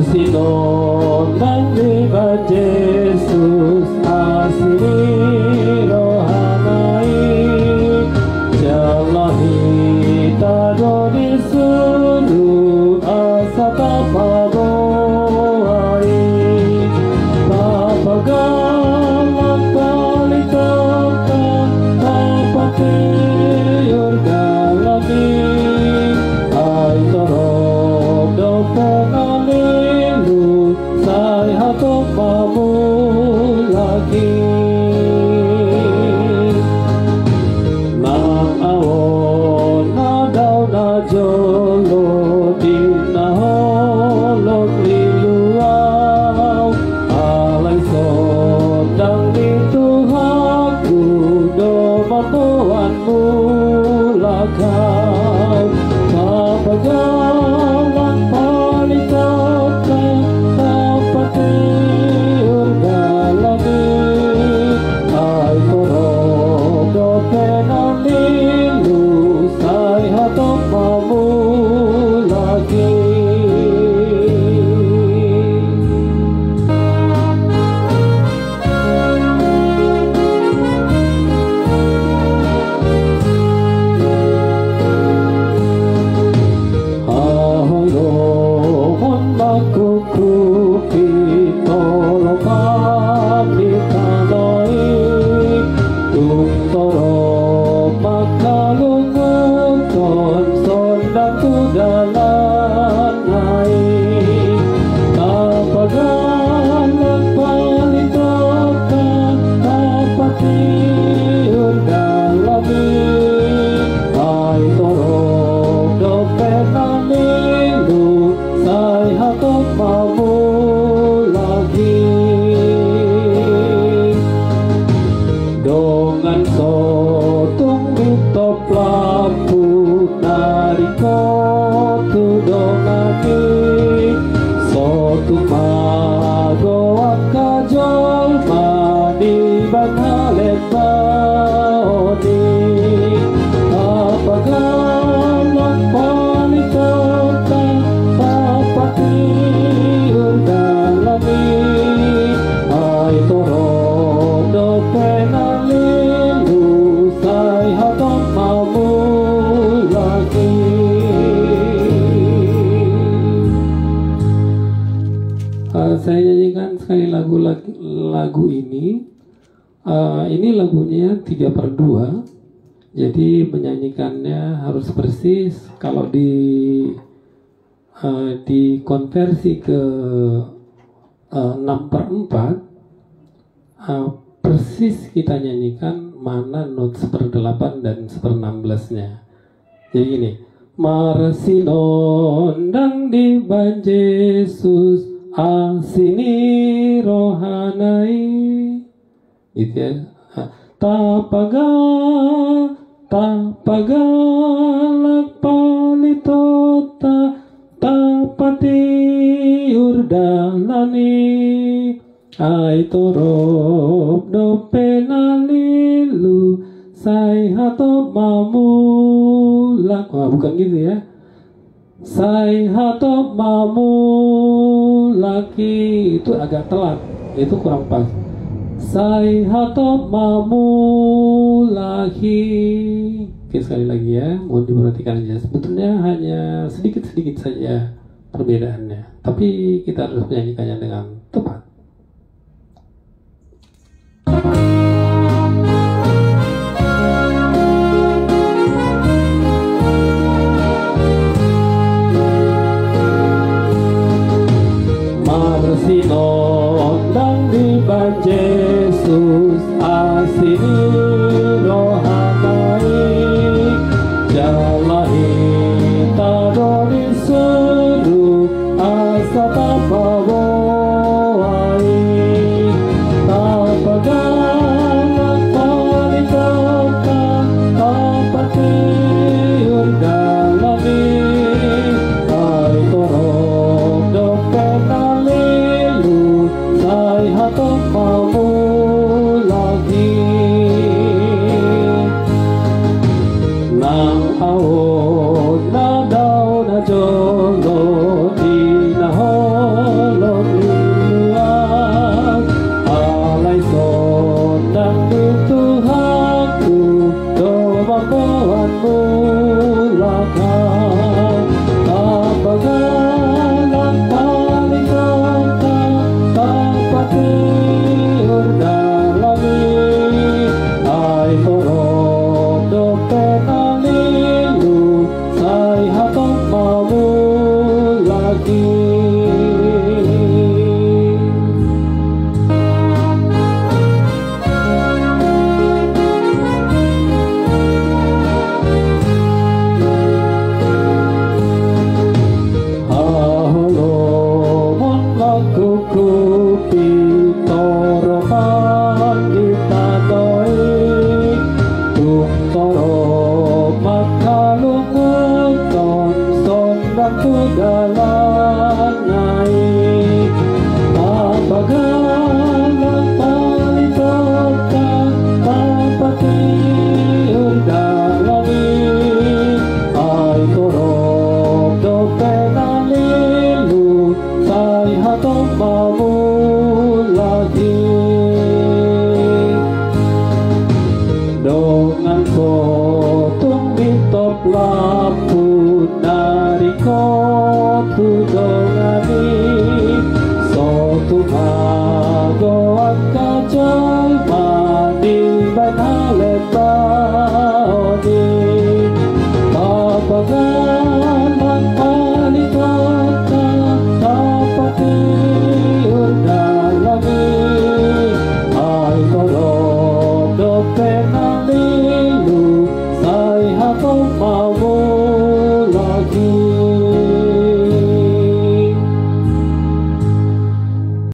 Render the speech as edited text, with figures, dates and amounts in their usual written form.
Marsinon dan bebas Yesus asli rohanai jalahi tado di seluruh asa tapaboai tapagalan palitokan tapatiyur galami ay torok dopengan sai hatok mamu lagi nang awon na daw na jolo din na holog liluaw alay sodang dito haku do matuan mo lakaw kapagalan palitokan tapatiyur galami ay torok dopenan lilu say hatok mamu lagi ahoy makukupi toro pamitanoi tung toro makalungun ton sondan tudalan hai tapagalan palitokan tapatiyur galami ay torok dopenan lilu say hatok mamu lagi dongan sotung mitop lampu nariko tu dongani sotu magoan kajol mani banghalet maoni apagalan palitokan tapatiyur galami ay torok dopenan lilu say hatok mamu lagi. Saya nyanyikan sekali lagu ini. Ini lagunya 3/2. Jadi menyanyikannya harus persis. Kalau dikonversi ke 6/4, persis kita nyanyikan mana not 1/8 dan 1/16-nya. Jadi gini, marsinon dang di ban Yesus asini rohanai, gitu ya. Tapagalak palitota tapatiyur dalani ay torok dopenalilu say hatop mamulak. Bukan gitu ya. Say hatop mamulaki itu agak telat, itu kurang pas. Say hatop mamulaki. Oke, sekali lagi ya, mohon diperhatikan aja. Sebetulnya hanya sedikit-sedikit saja perbedaannya, tapi kita harus menyanyikannya dengan tepat. Marsinon dang di ban Yesus asini rohanai jalahi tadoni seru asa tapawai tapagalan palitokan tapatiyur dalami ay torok dopenalilu Di